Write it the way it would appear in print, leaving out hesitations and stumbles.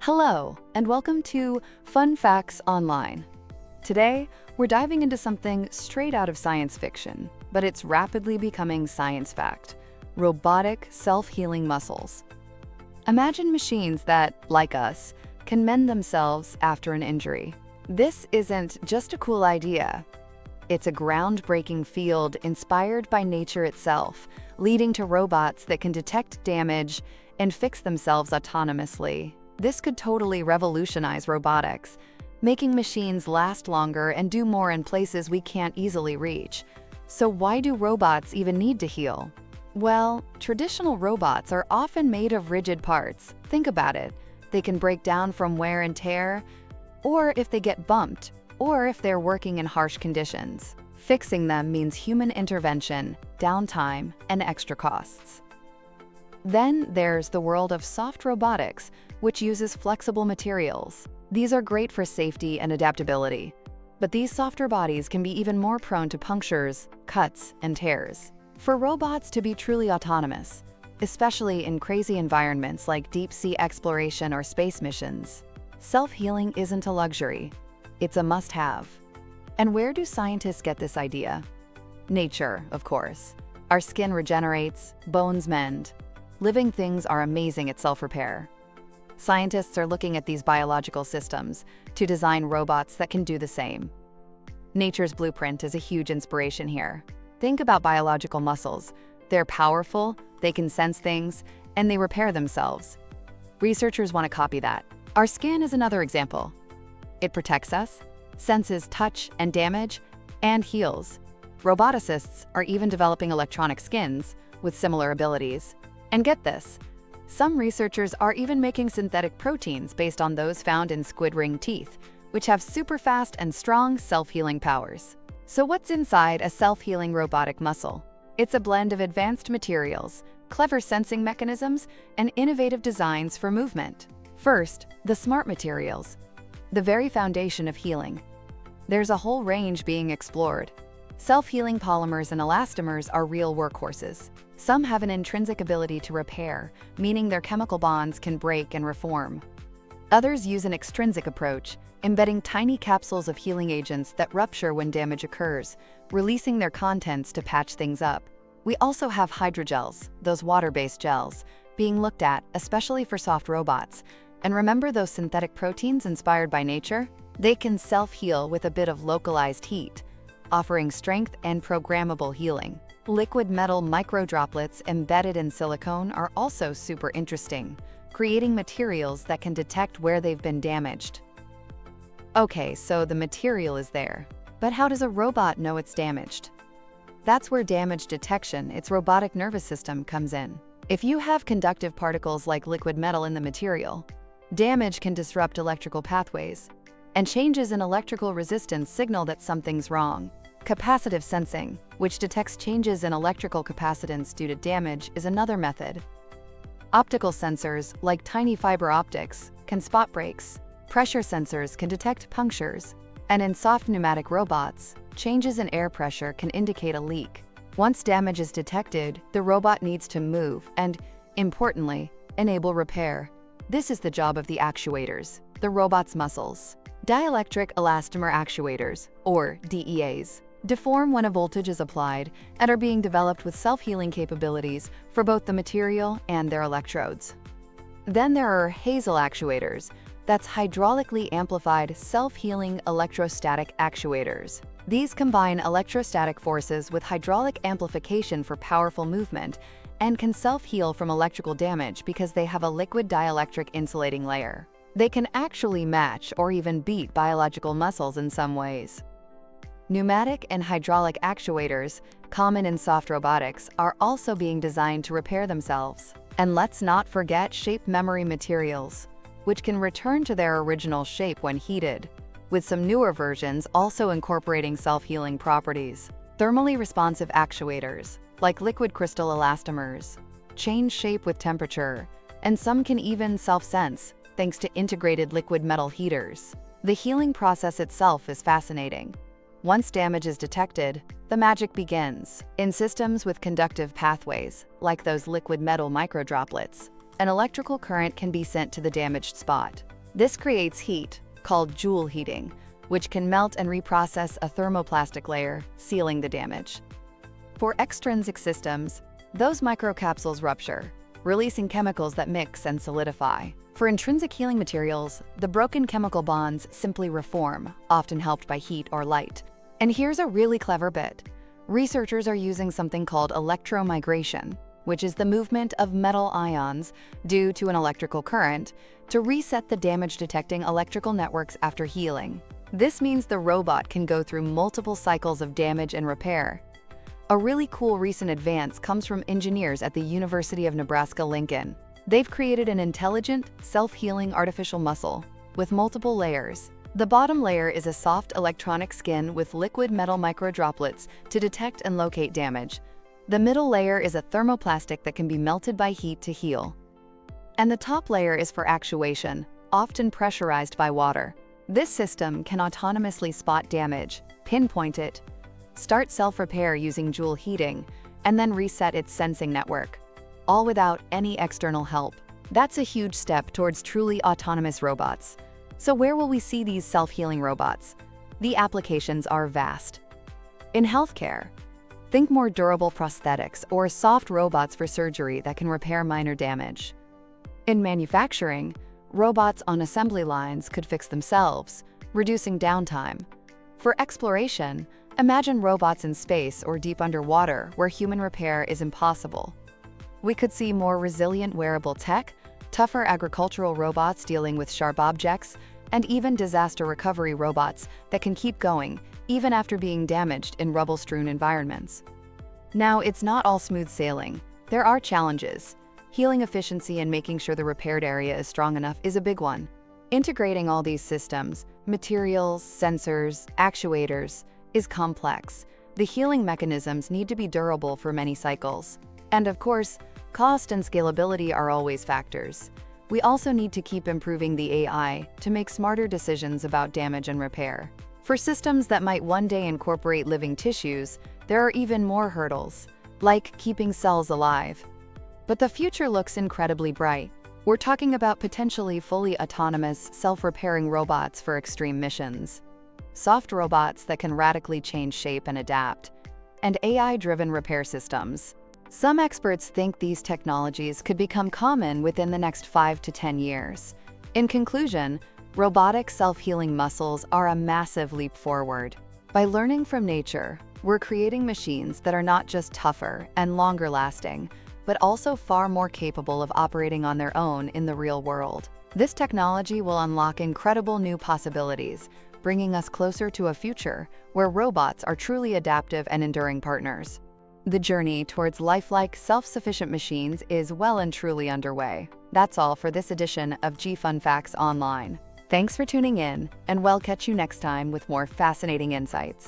Hello, and welcome to Fun Facts Online. Today, we're diving into something straight out of science fiction, but it's rapidly becoming science fact: robotic self-healing muscles. Imagine machines that, like us, can mend themselves after an injury. This isn't just a cool idea. It's a groundbreaking field inspired by nature itself, leading to robots that can detect damage and fix themselves autonomously. This could totally revolutionize robotics, making machines last longer and do more in places we can't easily reach. So why do robots even need to heal? Well, traditional robots are often made of rigid parts. Think about it. They can break down from wear and tear, or if they get bumped, or if they're working in harsh conditions. Fixing them means human intervention, downtime, and extra costs. Then there's the world of soft robotics, which uses flexible materials. These are great for safety and adaptability, but these softer bodies can be even more prone to punctures, cuts, and tears. For robots to be truly autonomous, especially in crazy environments like deep-sea exploration or space missions, self-healing isn't a luxury. It's a must-have. And where do scientists get this idea? Nature, of course. Our skin regenerates, bones mend. Living things are amazing at self-repair. Scientists are looking at these biological systems to design robots that can do the same. Nature's blueprint is a huge inspiration here. Think about biological muscles. They're powerful, they can sense things, and they repair themselves. Researchers want to copy that. Our skin is another example. It protects us, senses touch and damage, and heals. Roboticists are even developing electronic skins with similar abilities. And get this, some researchers are even making synthetic proteins based on those found in squid ring teeth, which have super fast and strong self-healing powers. So what's inside a self-healing robotic muscle? It's a blend of advanced materials, clever sensing mechanisms, and innovative designs for movement. First, the smart materials, the very foundation of healing. There's a whole range being explored. Self-healing polymers and elastomers are real workhorses. Some have an intrinsic ability to repair, meaning their chemical bonds can break and reform. Others use an extrinsic approach, embedding tiny capsules of healing agents that rupture when damage occurs, releasing their contents to patch things up. We also have hydrogels, those water-based gels, being looked at, especially for soft robots. And remember those synthetic proteins inspired by nature? They can self-heal with a bit of localized heat, offering strength and programmable healing. Liquid metal microdroplets embedded in silicone are also super interesting, creating materials that can detect where they've been damaged. Okay, so the material is there, but how does a robot know it's damaged? That's where damage detection, its robotic nervous system, comes in. If you have conductive particles like liquid metal in the material, damage can disrupt electrical pathways, and changes in electrical resistance signal that something's wrong. Capacitive sensing, which detects changes in electrical capacitance due to damage, is another method. Optical sensors, like tiny fiber optics, can spot breaks. Pressure sensors can detect punctures. And in soft pneumatic robots, changes in air pressure can indicate a leak. Once damage is detected, the robot needs to move and, importantly, enable repair. This is the job of the actuators, the robot's muscles. Dielectric elastomer actuators, or DEAs, deform when a voltage is applied and are being developed with self-healing capabilities for both the material and their electrodes. Then there are Hazel actuators, that's hydraulically amplified self-healing electrostatic actuators. These combine electrostatic forces with hydraulic amplification for powerful movement and can self-heal from electrical damage because they have a liquid dielectric insulating layer. They can actually match or even beat biological muscles in some ways. Pneumatic and hydraulic actuators, common in soft robotics, are also being designed to repair themselves. And let's not forget shape memory materials, which can return to their original shape when heated, with some newer versions also incorporating self-healing properties. Thermally responsive actuators, like liquid crystal elastomers, change shape with temperature, and some can even self-sense, thanks to integrated liquid metal heaters. The healing process itself is fascinating. Once damage is detected, the magic begins. In systems with conductive pathways, like those liquid metal microdroplets, an electrical current can be sent to the damaged spot. This creates heat, called joule heating, which can melt and reprocess a thermoplastic layer, sealing the damage. For extrinsic systems, those microcapsules rupture, releasing chemicals that mix and solidify. For intrinsic healing materials, the broken chemical bonds simply reform, often helped by heat or light. And here's a really clever bit. Researchers are using something called electromigration, which is the movement of metal ions due to an electrical current, to reset the damage-detecting electrical networks after healing. This means the robot can go through multiple cycles of damage and repair. A really cool recent advance comes from engineers at the University of Nebraska-Lincoln. They've created an intelligent, self-healing artificial muscle with multiple layers. The bottom layer is a soft electronic skin with liquid metal microdroplets to detect and locate damage. The middle layer is a thermoplastic that can be melted by heat to heal. And the top layer is for actuation, often pressurized by water. This system can autonomously spot damage, pinpoint it, start self-repair using joule heating, and then reset its sensing network, all without any external help. That's a huge step towards truly autonomous robots. So where will we see these self-healing robots? The applications are vast. In healthcare, think more durable prosthetics or soft robots for surgery that can repair minor damage. In manufacturing, robots on assembly lines could fix themselves, reducing downtime. For exploration, imagine robots in space or deep underwater where human repair is impossible. We could see more resilient wearable tech, tougher agricultural robots dealing with sharp objects, and even disaster recovery robots that can keep going even after being damaged in rubble-strewn environments. Now, it's not all smooth sailing. There are challenges. Healing efficiency and making sure the repaired area is strong enough is a big one. Integrating all these systems, materials, sensors, actuators, is complex. The healing mechanisms need to be durable for many cycles. And of course, cost and scalability are always factors. We also need to keep improving the AI to make smarter decisions about damage and repair. For systems that might one day incorporate living tissues, there are even more hurdles, like keeping cells alive. But the future looks incredibly bright. We're talking about potentially fully autonomous, self-repairing robots for extreme missions, soft robots that can radically change shape and adapt, and AI-driven repair systems. Some experts think these technologies could become common within the next 5 to 10 years. In conclusion, robotic self-healing muscles are a massive leap forward. By learning from nature, we're creating machines that are not just tougher and longer lasting, but also far more capable of operating on their own in the real world. This technology will unlock incredible new possibilities, bringing us closer to a future where robots are truly adaptive and enduring partners. The journey towards lifelike, self-sufficient machines is well and truly underway. That's all for this edition of Fun Facts Online. Thanks for tuning in, and we'll catch you next time with more fascinating insights.